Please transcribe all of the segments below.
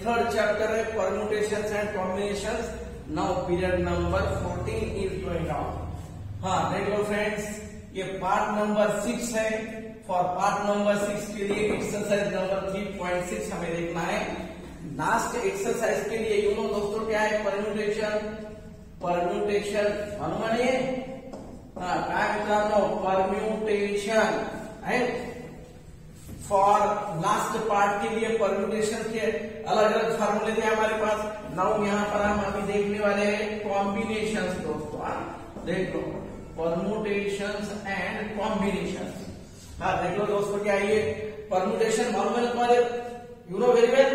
Third chapter है permutations and combinations. Now period number 14 is going on. हाँ देख लो फ्रेंड्स, ये पार्ट नंबर 6 है। फॉर पार्ट नंबर 6 के लिए एक्सरसाइज नंबर 3.6 हमें देखना है। लास्ट एक्सरसाइज के लिए यू नो दोस्तों क्या है, परम्यूटेशन मालूम है? हाँ काय मित्रांनो, परम्यूटेशन है। फॉर लास्ट पार्ट के लिए परम्यूटेशन के अलग अलग फार्मूले थे हमारे पास। नाउ यहाँ पर हम अभी देखने वाले हैं कॉम्बिनेशंस दोस्तों। देख लो परम्यूटेशंस एंड कॉम्बिनेशंस। हाँ देख लो दोस्तों क्या ये परम्यूटेशन मालूम है तुम्हारे, यू नो वेरी वेल।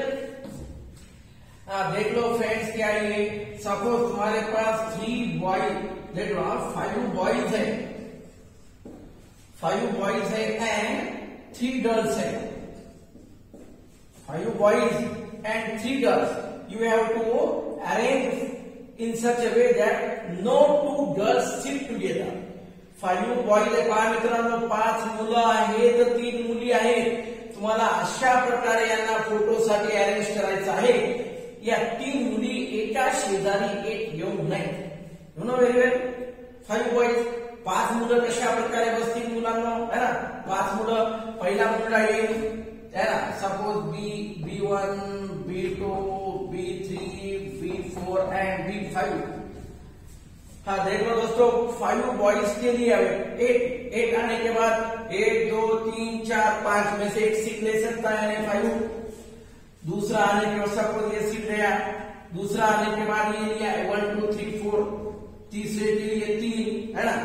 देख लो फ्रेंड्स क्या ये, सपोज तुम्हारे पास 3 बॉयज, देख लो 5 बॉयज है, 5 बॉयज है एंड 3 गर्ल्स है। 5 boys and 3 girls. You have to arrange in such a way that no 2 girls sit together. 5 boys आहे पहा मित्रांनो, 5 मुलं आहेत, 3 मुली आहेत. तुम्हाला अशा प्रकारे यांना फोटोसाठी अरेंज करायचं आहे. या 3 मुली एका शेजारी एक येऊन नाहीत. You know very well. 5 boys, 5 मुलं कशा प्रकारे बसतील मुलांना, है ना? 5 मुलं, पहिला मुलगा येईल है ना, suppose B1, B2, B3, B4 and B5। हाँ देख लो दोस्तों, 5 बॉयज के लिए एक आने के बाद 1, 2, 3, 4, 5 में से एक सीट ले सकता है यानी 5। दूसरा आने के बाद सपोज ये सीट लिया, दूसरा आने के बाद ये लिया 1, 2, 3, 4, तीसरे के लिए 3 है ना,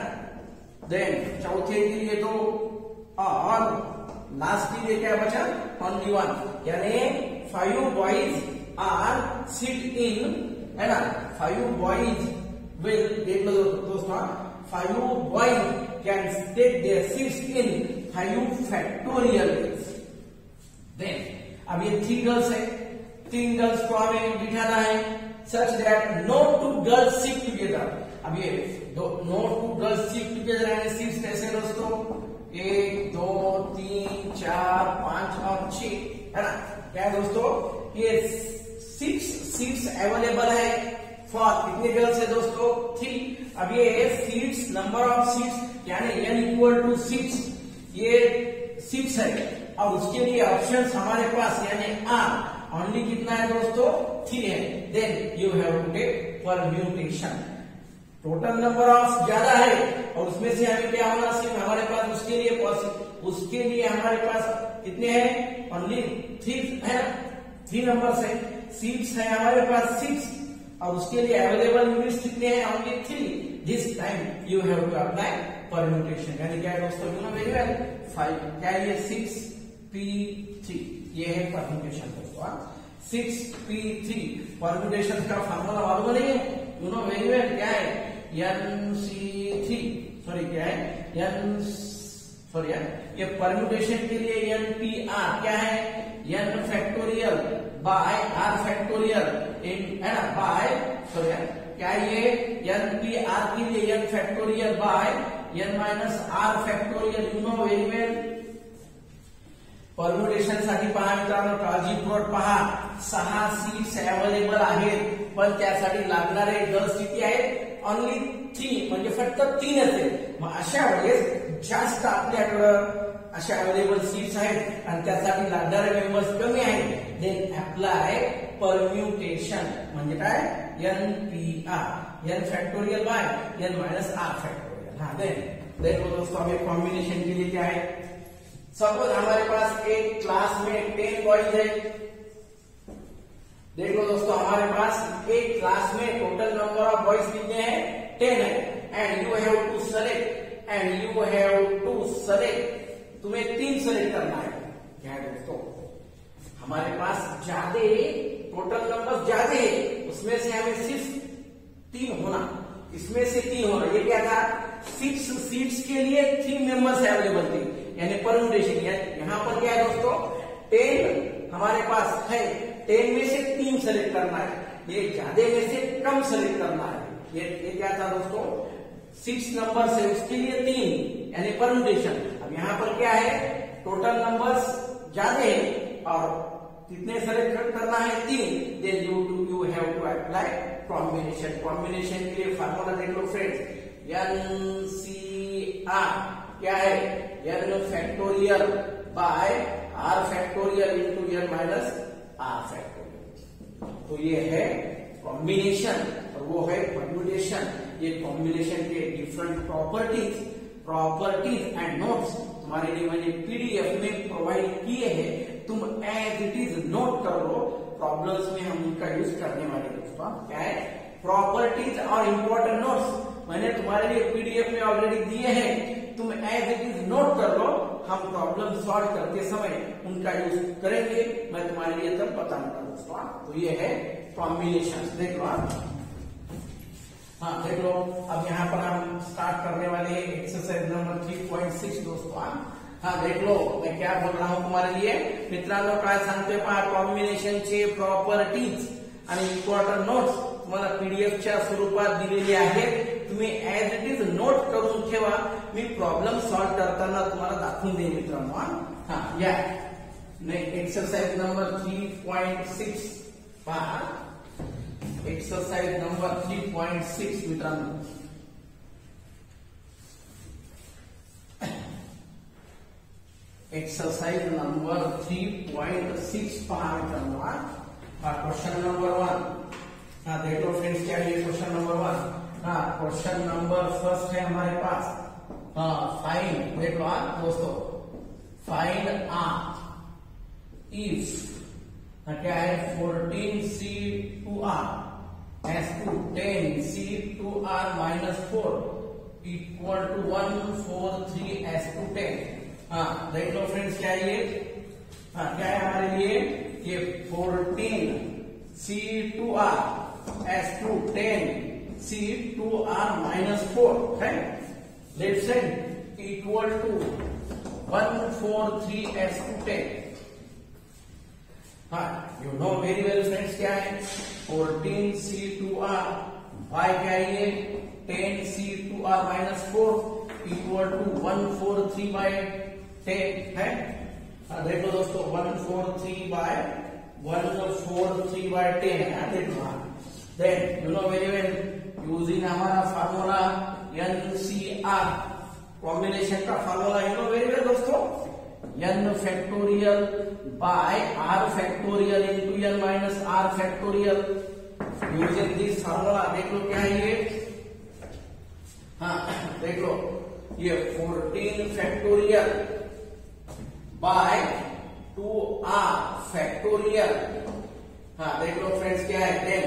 देन चौथे के लिए 2 और लास्ट के लिए क्या बचा, ओनली 1। यानी 5 बॉयज आर सिट इन, है ना, 5 बॉयज विल, देख लो दोस्तों, 5 boys can take their seats in 5 factorial. Then अब ये 3 गर्ल्स है, 3 गर्ल्स को हमें बिठाना है such that no 2 girls sit together. अब ये नो 2 गर्ल्स सिट टुगेदर यानी सीट्स कैसे दोस्तों, 1, 2, 3, 4, 5 और 6 है ना। क्या है दोस्तों, ये 6 सीट्स अवेलेबल है फॉर कितने गर्ल्स है दोस्तों, 3। अब ये सीट्स, नंबर ऑफ सीट्स यानी n इक्वल टू 6, ये 6 है और उसके लिए ऑप्शंस हमारे पास यानी R ओनली कितना है दोस्तों, 3 है। Then you have to take permutation. Total number of ज्यादा है और उसमें से हमें क्या होना, सिर्फ हमारे पास उसके लिए हमारे पास कितने हैं, ओनली 3 है, 3 नंबर्स है। सीट्स है हमारे पास 6 और उसके लिए अवेलेबल यूनिट्स कितने हैं, only 3। This time you have to apply permutation. यानी क्या है दोस्तों, यू नो वेरी वेल, 5 क्या है ये 6p3, ये है परम्यूटेशन दोस्तों। 6p3 परम्यूटेशन का फार्मूला मालूम नहीं है, यू नो वेरी वेल, क्या है NC3, सॉरी क्या है सॉरी ये परम्यूटेशन के लिए NPR क्या है, n factorial by r factorial इन, है ना, बाय सॉरी क्या ये NPR के लिए n factorial by n minus r factorial, you know very well. Permutation साठी पहा मित्रांनो, काळजीपूर्वक पहा, 6 सीट्स अवेलेबल आहेत पण त्यासाठी लागणारे गर्ल्स किती आहेत, ओनली 3, म्हणजे फक्त 3च आहेत। मग अशा वेळेस जास्त आपल्याकडं अशा अवेलेबल सीट्स आहेत आणि त्यासाठी लागणारे मेंबर्स कमी आहेत, देन अप्लाय परम्यूटेशन म्हणजे काय, NPR, n factorial by n minus r factorial. हाँ देखो दोस्तों, हमें कॉम्बिनेशन के लिए क्या है, सपोज हमारे पास एक क्लास में 10 बॉयज है। देखो दोस्तों, हमारे पास एक क्लास में टोटल नंबर ऑफ बॉयज कितने हैं, 10 है and you have to select, तुम्हें 3 सेलेक्ट करना है। क्या है दोस्तों, हमारे पास ज्यादा टोटल नंबर ज्यादा है, उसमें से हमें सिर्फ 3 होना, इसमें से 3 होना। ये क्या था, 6 सीट्स के लिए 3 मेंबर्स अवेलेबल थे यानी परम्यूटेशन। यहाँ पर क्या है दोस्तों, 10 हमारे पास है, 10 में से 3 सेलेक्ट करना है, ये ज्यादा में से कम सेलेक्ट करना है। ये क्या था दोस्तों, 6 नंबर से उसके लिए 3 यानी परम्यूटेशन। अब यहाँ पर क्या है, टोटल नंबर्स ज्यादा है और कितने सेलेक्ट करना है 3, then you have to apply combination. Combination के लिए फार्मूला देख लो फ्रेंड्स, NCR क्या है, n factorial by r factorial into n minus r factorial. तो ये है कॉम्बिनेशन और वो है परम्यूटेशन। ये कॉम्बिनेशन के डिफरेंट प्रॉपर्टीज एंड नोट्स तुम्हारे लिए मैंने पीडीएफ में प्रोवाइड किए हैं, तुम एज इट इज नोट कर लो, प्रॉब्लम्स में हम उनका यूज करने वाले दोस्तों। क्या है प्रॉपर्टीज और इंपॉर्टेंट नोट्स मैंने तुम्हारे लिए पीडीएफ में ऑलरेडी दिए हैं, तुम एज इट इज नोट कर लो, हम प्रॉब्लम सॉल्व करते समय उनका यूज करेंगे, मैं तुम्हारे लिए तब बताऊंगा दोस्तों। तो ये है कॉम्बिनेशन, देख लो आप। हाँ देख लो, अब यहाँ पर हम स्टार्ट करने वाले हैं एक्सरसाइज नंबर 3.6 दोस्तों। हाँ देख लो, मैं क्या बोल रहा हूँ तुम्हारे लिए मित्रांनो, काय सांगते पहा, कॉम्बिनेशनचे प्रॉपर्टीज आणि इम्पॉर्टंट नोट्स तुम्हाला पीडीएफच्या स्वरूपात दिलेले आहेत, तुम्ही एज इट इज नोट करून ठेवा, मी प्रॉब्लेम सॉल्व करताना तुम्हाला दाखवून देईन मित्रांनो। हाँ या एक्सरसाइज नंबर 3.6 पहा, एक्सरसाइज नंबर 3.6 मित्रांनो। एक्सरसाइज नंबर 3.6 पहा मित्रांनो। क्वेश्चन नंबर 1, हाँ देख लो फ्रेंड्स, क्या है क्वेश्चन नंबर 1। हाँ क्वेश्चन नंबर फर्स्ट है हमारे पास, हाँ फाइंड, देख लो दोस्तों, फाइंड इफ क्या है 14C2R S2 10C2R minus 4 equal to 143S2 10। हाँ देख लो फ्रेंड्स, क्या है ये, हाँ क्या है हमारे लिए, ये 14C2R S2 10C2R minus 4 है, left side equal to 143S2 10। हाँ you know very well friends, क्या है 14C2R y क्या है ये 10C2R माइनस 4 इक्वल टू 143/10 है। हाँ देख लो दोस्तों, 143/10 है, देखो। Then you know very well, using हमारा फार्मूला NCR, कॉम्बिनेशन का formula you know very well दोस्तों, n factorial by r factorial into n minus r factorial. Using this formula देख लो क्या है ये, हाँ देख लो ये 14 फैक्टोरियल बाय 2r फैक्टोरियल। हाँ देख लो फ्रेंड्स, क्या है देन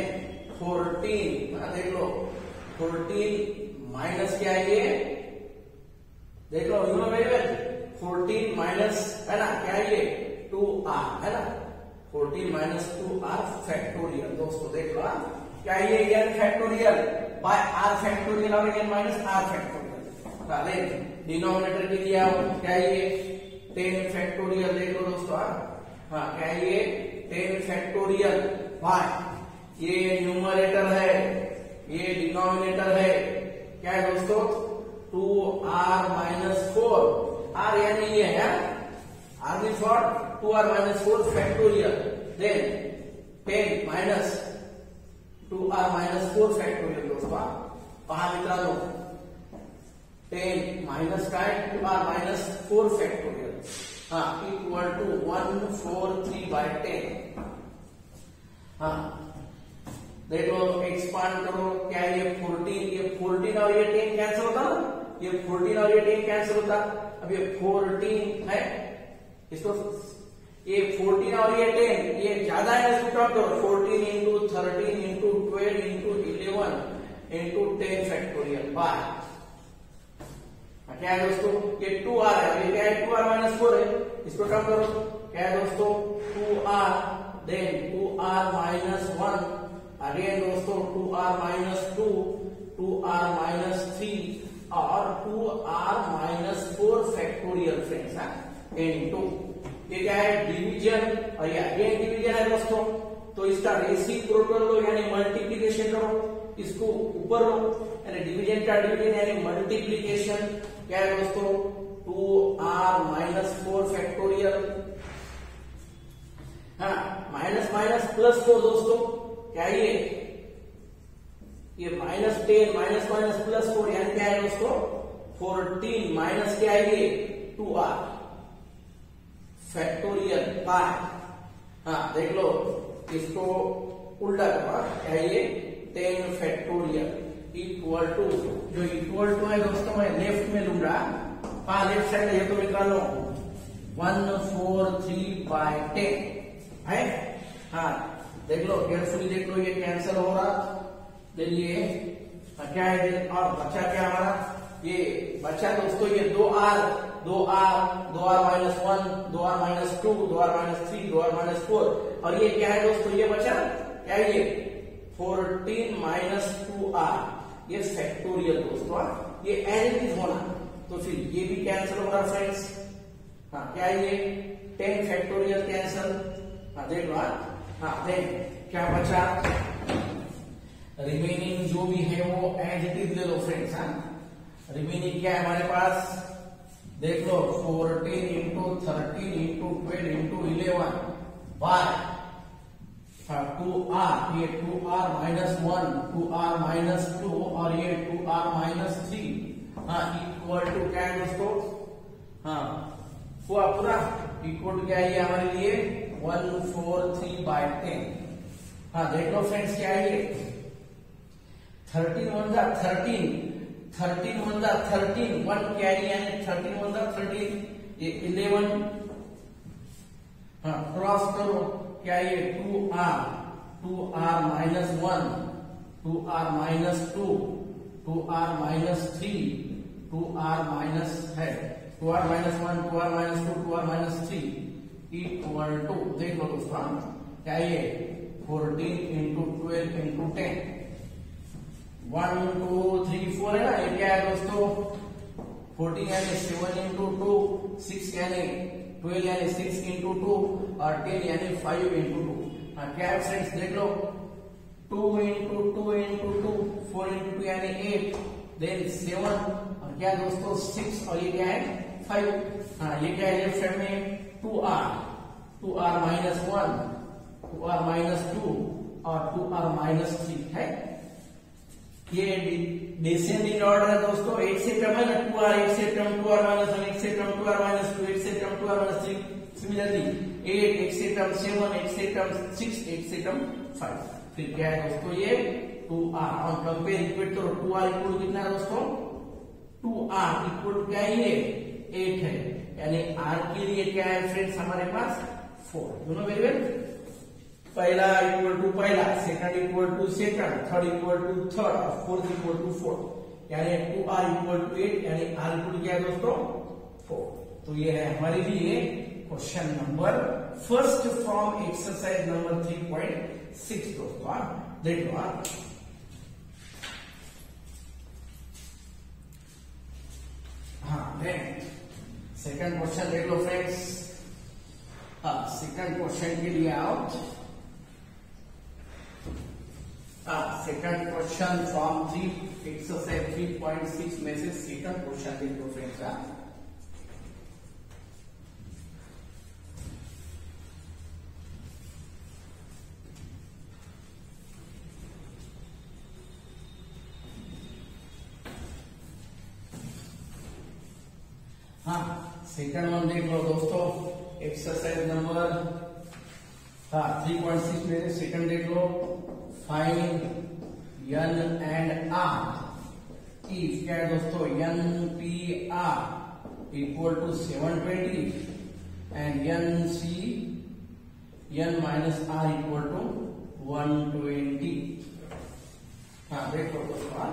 14, हाँ देख लो 14 माइनस क्या है ये, देख लो you know very well, 14 minus है ना, क्या है ये 2r है ना, 14 माइनस 2r फैक्टोरियल दोस्तों। देख लो क्या ये n factorial by r factorial और n minus r factorial. Denominator के लिए क्या ये 10 फैक्टोरियल, देख लो दोस्तों। हाँ क्या ये 10 फैक्टोरियल बाय, ये न्यूमरेटर है, ये डिनोमिनेटर है, क्या है दोस्तों 2r माइनस 4, r यानी ये है r means what 2r minus 4 factorial, then 10 minus 2r minus 4 factorial दोस्तों। पहा मित्रांनो 10 माइनस काय 2r माइनस 4 फैक्टोरियल, हाँ इक्वल टू 143/10। हाँ देखो एक्सपांड करो, क्या ये 14, ये 14 और ये 10 कैंसिल होता ना, ये 14 और ये 10 कैंसिल होता, अब ये 14 है, इसको ये 14 और ये 10 ये ज्यादा है, इसको कम करो 14 into 13 into 12 into 11 into 10 factorial by, क्या है दोस्तों ये 2r है, ये क्या है 2r माइनस 4 है, इसको कम करो, क्या है दोस्तों 2r, then 2r minus 1, again दोस्तों 2r माइनस 2, 2r माइनस 3 और 2r minus 4 factorial friends into, ये क्या है डिवीजन और ये अगेन डिवीजन है दोस्तों, तो इसका रेसिप्रोकल लो यानी मल्टीप्लिकेशन करो, इसको ऊपर लो यानी डिवीजन का डिवीजन यानी मल्टीप्लिकेशन, क्या है दोस्तों 2r माइनस 4 फैक्टोरियल। हाँ, माइनस माइनस प्लस को दोस्तों क्या ये -10 माइनस माइनस प्लस 4 यानी क्या है दोस्तों 14 माइनस क्या है ये 2r फैक्टोरियल बाय, हाँ देख लो इसको उल्टा करवा क्या ये 10 फैक्टोरियल इक्वल टू, जो इक्वल टू है दोस्तों मैं लेफ्ट में लूंगा, लेफ्ट साइड ये तो निकालो 143/10 है। हाँ देख लो केयरफुली देख लो, ये कैंसिल हो रहा, देखिए क्या है और बचा क्या हमारा, ये बचा दोस्तों ये 2r minus 1, 2r minus 2, 2r minus 3, 2r minus 4, और ये क्या है दोस्तों ये बचा क्या है ये 14 माइनस 2r, ये फैक्टोरियल दोस्तों, ये एज इट इज होना, तो फिर ये भी कैंसिल हो रहा फ्रेंड्स। हाँ क्या है ये 10 फैक्टोरियल कैंसिल, हाँ देख लो, हाँ देख क्या बचा, रिमेनिंग जो भी है वो एज इट इज ले लो फ्रेंड्स। हाँ रिमेनिंग क्या है हमारे पास देख लो 14 into 13 into 12 into 11 by 2r, ये 2r माइनस 1, 2r माइनस 2 और ये 2r माइनस 3, हाँ इक्वल टू क्या है दोस्तों, हाँ हुआ पूरा इक्वल टू क्या है ये हमारे लिए 143/10। हाँ देख लो फ्रेंड्स क्या है ये 13 1 13, 13 1 13, 1 कैरी यानी 13 1 13, ये 11, हाँ क्रॉस करो क्या ये 2r minus 1, 2r minus 2, 2r minus 3, 2r minus है 2r minus 1, 2r minus 2, 2r minus 3 equal to देख लो दोस्तों क्या ये 14 इंटू 12 इंटू 10, 1 2 3 4 है ना, ये क्या है दोस्तों 14 यानी 7 इंटू 2, 6 यानी 12 यानी 6 इंटू 2 और 10 यानी 5 इंटू 2। हाँ क्या है फ्रेंड्स देख लो 2 इंटू 2 इंटू 2, 4 इंटू 2 यानी 8, देन 7 और क्या दोस्तों 6 और ये क्या है 5। हाँ ये क्या है लेफ्ट साइड में 2r माइनस 1, 2r माइनस 2 और 2r माइनस 3 है। ये डिसेंडिंग ऑर्डर है दोस्तों, एक से कम है ना 2r, एक से कम 2r माइनस 1, एक से कम 2r माइनस 2, एक से कम 2r माइनस 3, सिमिलरली 8, एक से कम 7, एक से कम 6, एक से कम 5। फिर क्या है दोस्तों ये 2r और कंपेयर इक्वेट करो 2r इक्वल कितना है दोस्तों 2r इक्वल क्या है ये 8 है, यानी r के लिए क्या है फ्रेंड्स हमारे पास 4, यू नो वेरी वेल। पहला इक्वल टू पहला, second equal to second, third equal to third और फोर्थ इक्वल टू फोर्थ, यानी 2r इक्वल टू 8 यानी r इक्वल क्या है दोस्तों 4। तो ये है हमारे लिए question number first from exercise number 3.6 दोस्तों, देख लो। हाँ सेकंड क्वेश्चन देख लो फ्रेंड्स। हाँ सेकंड क्वेश्चन के लिए आओ। सेकंड क्वेश्चन फ्रॉम एक्सरसाइज 3.6 में से सेकंड क्वेश्चन देख लो फ्रेंड्स। हाँ सेकंड वन देख लो दोस्तों, एक्सरसाइज नंबर 3.6 में सेकंड देख लो। Find n and r if क्या है दोस्तों NPR equal to 720 and n minus r equal to 120। हाँ देखो दोस्तों,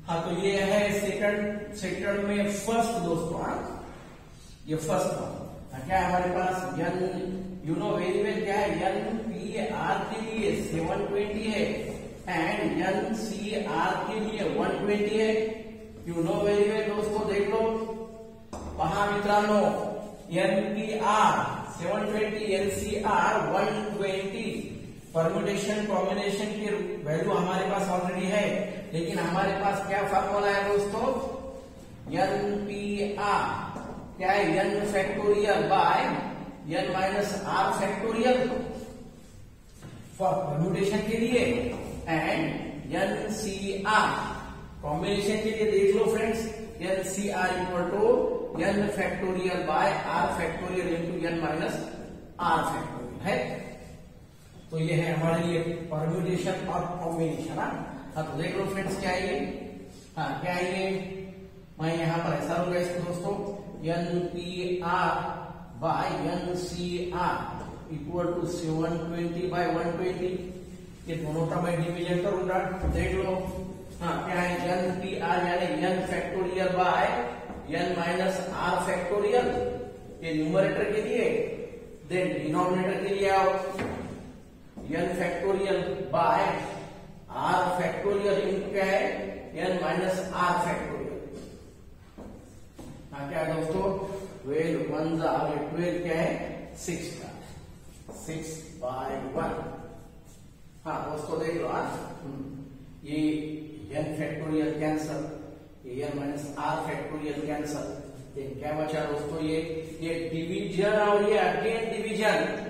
हाँ तो ये है सेकंड में फर्स्ट दोस्तों, ये फर्स्ट वन क्या है हमारे पास n, you know very well क्या है NPR के लिए 720 है एंड NCR के लिए 120 है, यू नो वेरी वेल दोस्तों। देख लो पहा मित्रांनो NPR 720 NCR 120, परम्यूटेशन कॉम्बिनेशन की वैल्यू हमारे पास ऑलरेडी है, लेकिन हमारे पास क्या फॉर्मूला है दोस्तों NPR क्या है n factorial by n minus R factorial for permutation के लिए and N C R combination के लिए देख लो friends, N C R equal to N factorial by R factorial into N minus R factorial है। तो ये है हमारे लिए परम्यूटेशन और कॉम्बिनेशन। हाँ तो देख लो फ्रेंड्स क्या है ये, हाँ क्या है ये, मैं यहाँ पर ऐसा लूंगा इसको दोस्तों, N P R by N C R equal to 720 by 120, ये दोनों का मैं डिवीजन करूंगा। देख लो हाँ क्या है, एन पी आर यानी एन factorial by N minus R factorial, ये न्यूमरेटर के लिए, देन डिनोमिनेटर के लिए आओ N factorial by R factorial into क्या है एन माइनस आर फैक्टोरियल। हाँ क्या है दोस्तों, 12 1 12 क्या है 6 का 6 बाय 1। हाँ दोस्तों देख लो, ये एन फैक्टोरियल कैंसल, ये N minus R factorial cancel, क्या बचा दोस्तों, ये डिवीजन और ये अगेन डिवीजन।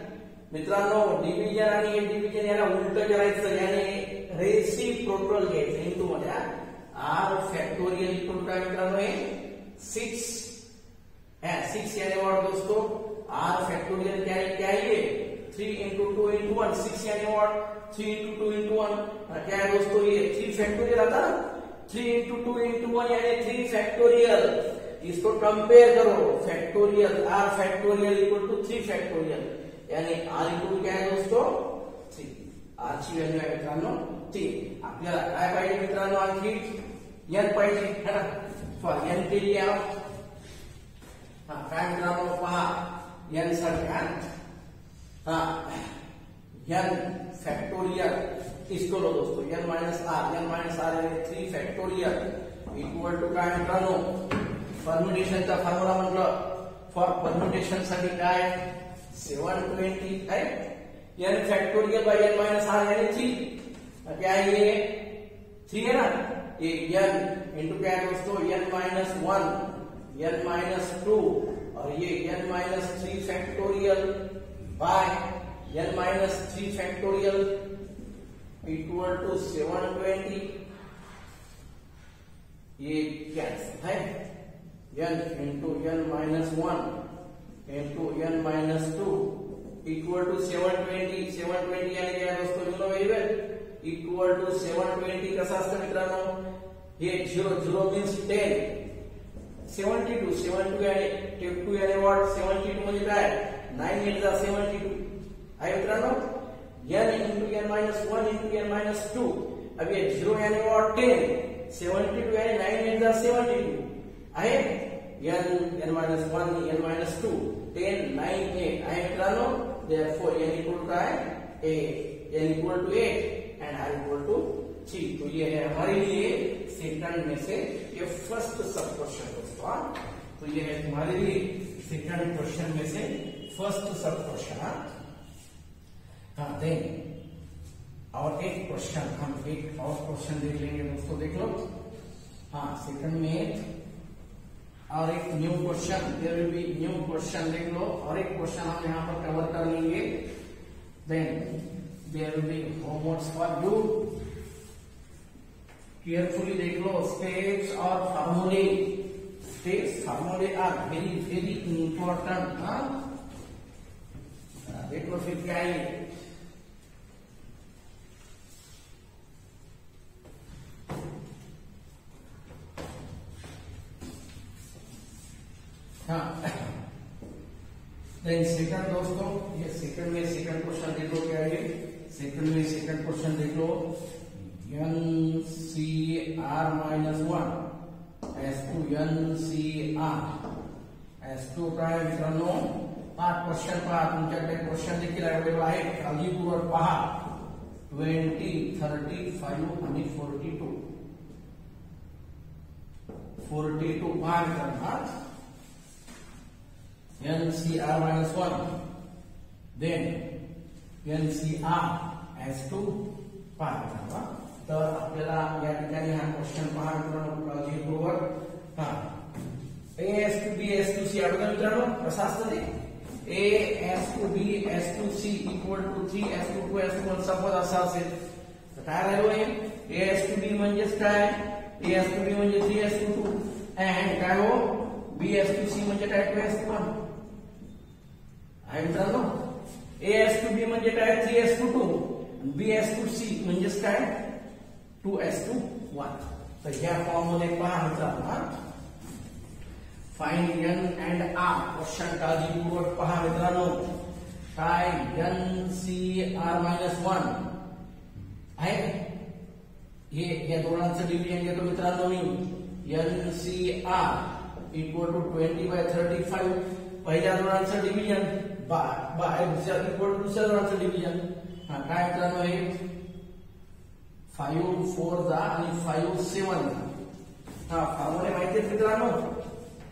मित्रांनो डिवीजन आणि हे डिवीजन याला उलट करायचं, याने रेसिप्रोकल घ्यायचं इंटू मध्ये आर फैक्टोरियल इक्वल काय मित्रांनो हे 6 है, 6 यानी व्हाट दोस्तों, आर फैक्टोरियल क्या है, क्या है ये 3 इंटू 2 इंटू 1, 6 यानी व्हाट 3 इंटू 2 इंटू 1, क्या है दोस्तों ये 3 फैक्टोरियल आता ना, 3 इंटू 2 इंटू 1 यानी 3 फैक्टोरियल। इसको कंपेयर करो, factorial R factorial equal to 3 factorial, यानी आर इक्वल क्या है दोस्तों 3, आर ची व्हॅल्यू आहे मित्रांनो 3। आपल्याला काय पाहिजे मित्रांनो, आणखी एन पाहिजे है ना, फॉर एन के लिए आओ, हाँ काय मित्रांनो पहा एन साठी, हाँ एन फैक्टोरियल इसको लो दोस्तों, एन माइनस आर यानी 3 फैक्टोरियल इक्वल टू काय मित्रांनो, परम्युटेशनचा फॉर्म्युला म्हटलं, फॉर परम्युटेशन साठी काय 720 है, N factorial by N minus R यानी 3, क्या है ये 3 है ना, ये एन इंटू क्या है दोस्तों एन माइनस 1 एन माइनस 2 और ये N minus 3 factorial by N minus 3 factorial equal to 720, ये कैंसिल है, N into N minus 1 into N minus 2 equal to 720, 720 यानी क्या है दोस्तों, you know very well, equal to 720 कसा असतं मित्रांनो, ये 0 मीन्स 10, 72 यानी 2 यानी व्हाट 72 म्हणजे काय 9 8 72 आहे मित्रांनो, n into N minus 1 into N minus 2, अब ये 0 यानी व्हाट 10, 72 यानी 9 8 72 आहे, n माइनस 1 n माइनस 2 10 9 8 आहे मित्रांनो, therefore n इक्वल टू काय 8, n equal to 8 and r equal to 3। तो ये है हमारे लिए सेकंड में से ये फर्स्ट सब क्वेश्चन दोस्तों, तो ये है तुम्हारे लिए सेकंड क्वेश्चन में से फर्स्ट सब क्वेश्चन। हाँ देन और एक क्वेश्चन, हम एक और क्वेश्चन देख लेंगे दोस्तों, देख लो, हाँ सेकंड में और एक new question, there will be new question, देख लो, और एक क्वेश्चन हम यहाँ पर कवर कर लेंगे, then there will be homeworks for you, carefully देख लो, स्टेप्स और फार्मूले, स्टेप्स फार्मूले आर वेरी वेरी इंपॉर्टेंट। हाँ देख लो फिर क्या है, हाँ देन सेकंड दोस्तों, ये सेकंड में सेकंड क्वेश्चन देख लो, क्या है सेकंड में सेकंड क्वेश्चन देख लो, N C R minus 1 is to N C R is to काय मित्रांनो, पाच क्वेश्चन पहा, तुमच्याकडे क्वेश्चन देखील अवेलेबल आहे, काळजीपूर्वक पहा, 20 35 आणि 42 पहा मित्रांनो, NCR minus 1, then NCR as 2 पाहा, तर आपल्याला या ठिकाणी हा क्वेश्चन पहा मित्रांनो काळजीपूर्वक, हा A S to B S to C अगोदर मित्रांनो कसा असतं ते A S to B S to C equal to 3 S to 2 S to 1 suppose असं असेल तर काय राहिलो आहे A S to B म्हणजेच काय A S to B म्हणजे 3 S to 2 and काय हो B S to C म्हणजे काय 2 S to 1 आहे मित्रांनो A S to B म्हणजे काय 3 S to 2 B S to C म्हणजेच काय 2 S to 1 तर या फॉर्म मध्ये पहा मित्रांनो find n and r question काळजीपूर्वक पहा मित्रांनो काय n c r - 1 आहे हे या दोघांचं डिव्हिजन घेतो मित्रांनो मी n c r equal to 20/35 पहिल्या दोघांचं डिव्हिजन बाय दुसऱ्या इक्वल टू दुसऱ्या दोघांचं डिव्हिजन हा काय मित्रांनो हे 5 4 जा आणि 5 7 हा फॉर्म्युला माहिती आहे मित्रांनो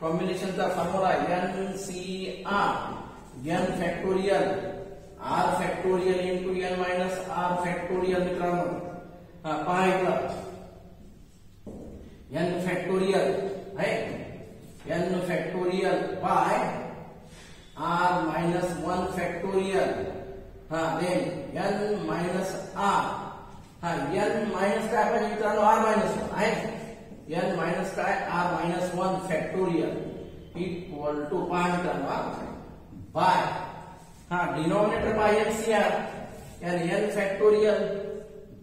कॉम्बिनेशनचा formula NCR n factorial r factorial into n minus r factorial मित्रांनो हा पहा इकडं n फॅक्टोरियल आहे n factorial by r minus 1 factorial हा देन n मायनस r हा n मायनस काय पाहिजे मित्रांनो r मायनस 1 आहे n मायनस काय r minus 1 factorial equal to by हा denominator by NCR and n factorial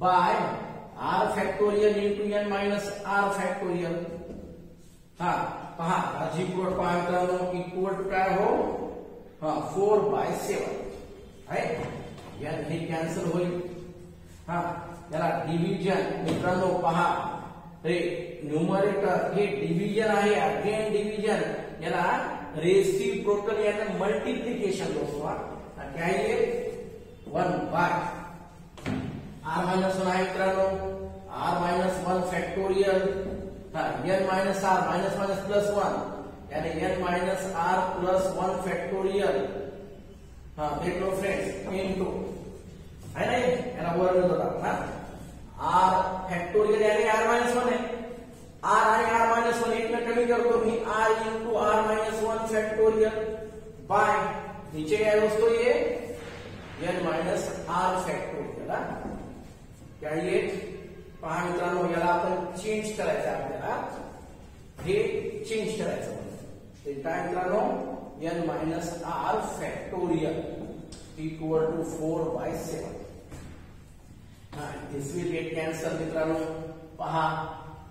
by r factorial into n minus r factorial हा पहा काळजीपूर्वक पहा मित्रांनो इक्वल टू काय हो हा 4/7 आहे n हे कॅन्सल होईल हा याला डिव्हिजन मित्रांनो पहा हे न्यूमरेटर हे डिव्हिजन आहे अगेन डिव्हिजन याला रेसिप्रोकल यानी मल्टीप्लिकेशन दोस्तों क्या है 1 बाय r माइनस 1 आहे मित्रांनो r minus 1 factorial n minus r minus minus plus 1 यानी n minus r plus 1 factorial देख लो फ्रेंड्स इनटू है ना याला वर होता r फैक्टोरियल यानी r माइनस 1 है r आणि r माइनस 1 एक में कमी करतो मी r into r minus 1 factorial by नीचे क्या है दोस्तों ये n माइनस r फैक्टोरियल क्या ये पहा मित्रांनो याला आपण चेंज करायचं आपल्याला हे चेंज करायचं ते काय मित्रांनो n minus r factorial equal to 4/7 this will get cancel मित्रांनो पहा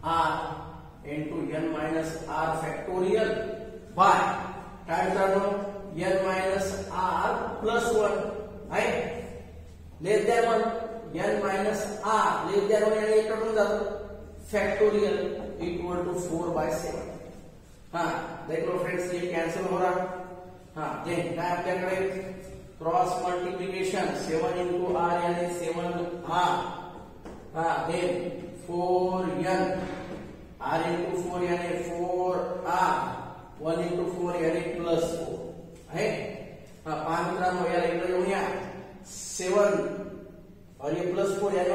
r into n minus r factorial by काय मित्रांनो n minus r plus 1 आहे less than 1 n minus r less than 1 यानी कटून जातो फैक्टोरियल इक्वल टू 4/7 हाँ देख लो फ्रेंड्स ये कैंसिल हो रहा हाँ देन काय आपल्याकडे क्रॉस मल्टीप्लिकेशन 7 into r यानी 7r हाँ देन 4n r into 4 यानी 4r 1 into 4 यानी प्लस 4 है पाच मित्रांनो याला इकडे येऊया 7 और ये प्लस 4 यानी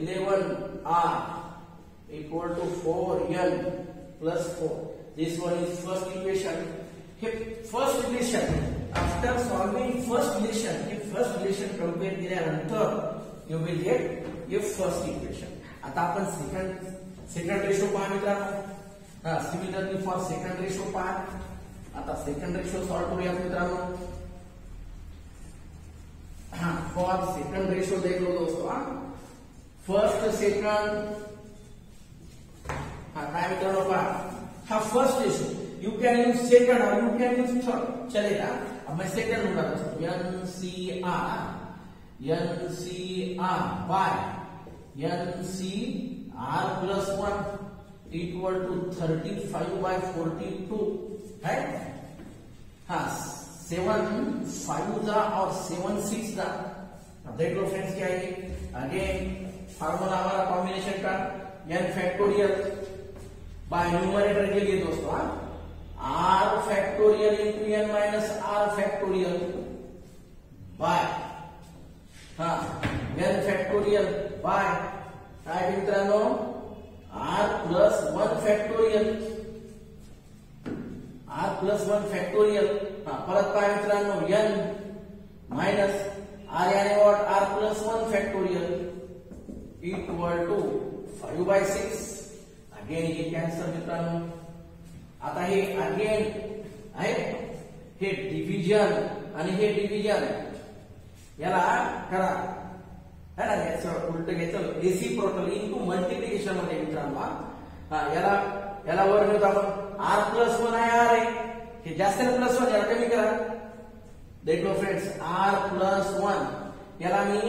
11r equal to 4n plus 4 this one is first equation first relation after solving first relation compare केल्यानंतर यू विल गेट ये फर्स्ट इक्वेशन आता आपण सेकंड रेशो पहा मित्रांनो सिमिलरली फॉर सेकंड रेशो पहा आता सेकंड रेशो सॉल्व करूया मित्रांनो फॉर सेकंड रेशो देख लो दोस्तों फर्स्ट सेकंड काय मित्रांनो पहा first ratio you can use second और यू कैन यूज थर्ड चलेगा अब मैं सेकंड लूंगा दोस्तों NCR by NCR plus 1 equal to 35/42 है हाँ 7 5 जा और 7 6 जा अब देख लो फ्रेंड्स क्या है अगेन फार्मूला हमारा कॉम्बिनेशन का n फैक्टोरियल बाय न्यूमरेटर के लिए दोस्तों r factorial into n minus r factorial by हाँ n फैक्टोरियल बाय काय मित्रांनो r plus 1 factorial R plus one factorial परत पहा मित्रांनो n मायनस आर याने what R plus one factorial equal to 5/6 again हे कॅन्सल मित्रांनो. आता हे अगेन आहे हे डिव्हिजन आणि हे डिव्हिजन याला करा है ना याचं उलट घ्यायचं रेसिप्रोकल इनटू मल्टिप्लिकेशन मध्ये मित्रांनो. याला वर नेतो आपण आर प्लस वन आहे आर आहे हे जास्त प्लस वन याला कमी करा. देखो फ्रेंड्स आर प्लस वन याला मी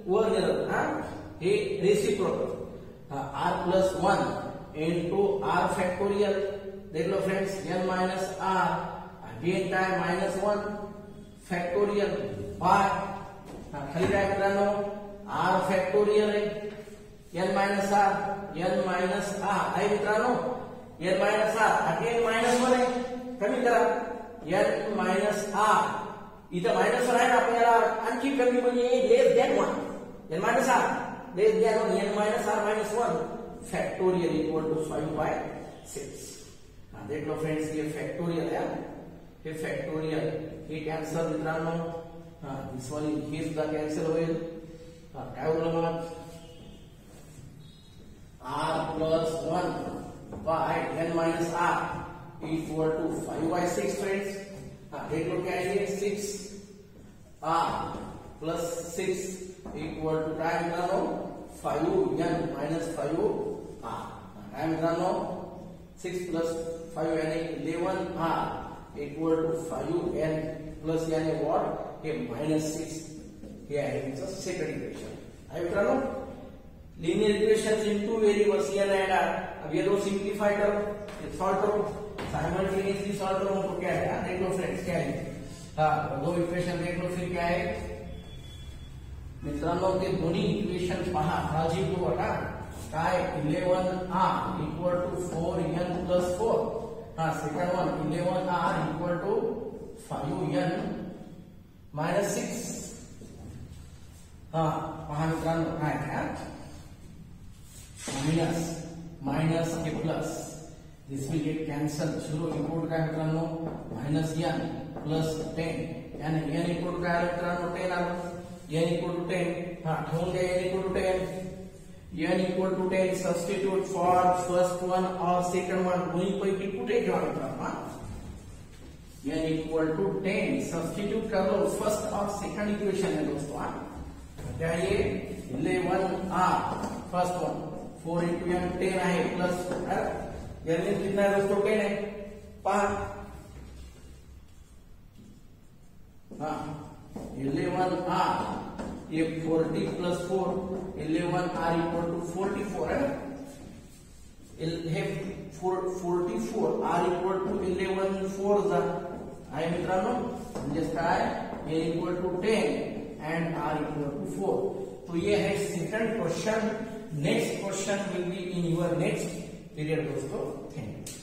वर नेलं हे reciprocal R plus one into R factorial. देख लो friends n minus R again काय माइनस वन फॅक्टोरियल बाय खाली काय मित्रांनो आर फॅक्टोरियल आहे n माइनस आर आहे मित्रांनो n minus R again minus one आहे कमी करा n माइनस आर इथं माइनस वन आहे ना आपल्याला आणखी कमी म्हणजे less than one n minus R less than one n minus R minus one factorial equal to 5/6. देख लो फ्रेंड्स ये फॅक्टोरियल है हे फॅक्टोरियल हे कॅन्सल मित्रांनो. दिस वन हे सुद्धा कॅन्सल होईल. काय उरलं मग R plus one by n minus R equal to 5/6 friends. देख लो क्या है 6 आर प्लस 6 इक्वल टू काय मित्रांनो 5n माइनस 5 आर. काय मित्रांनो 6 प्लस 5 यानी 11r equal to 5n plus यानी व्हॉट हे माइनस 6 हे आहे तुमचं सेकंड इक्वेशन आहे मित्रांनो. Linear equations in two variables n and r. अब ये दो सिंप्लीफाई करो सॉल्व करो साइमल्टेनियसली सॉल्व करो तो क्या है देख लो फ्रेंड्स क्या है दो इक्वेशन देख लो फिर क्या है मित्रांनो ते दोन्ही इक्वेशन पहा काळजीपूर्वक काय 11r equal to 4n plus 4 second one 11r equal to 5n minus 6 पहा मित्रांनो काय माइनस के plus this will get cancel 0 equal काय मित्रांनो माइनस n प्लस 10 यानी n इक्वल काय मित्रांनो 10 आलं n इक्वल टू 10 ठेवून द्या n equal to 10 n equal to 10 substitute for first one or second one दोन्ही पैकी कुठे घ्यावा मित्रांनो n equal to 10 substitute कर लो फर्स्ट और सेकंड इक्वेशन है दोस्तों. क्या ये 11r first one 4 into n 10 आहे प्लस n कितना है दोस्तों 10 है पहा 11r ये 40 प्लस 4 11r इक्वल टू 44 है हे 44 r इक्वल टू 11 4 जा आहे मित्रांनो म्हणजे काय a equal to 10 and r equal to 4. तो ये है second question. Next question will be in your next period दोस्तों. Thank you.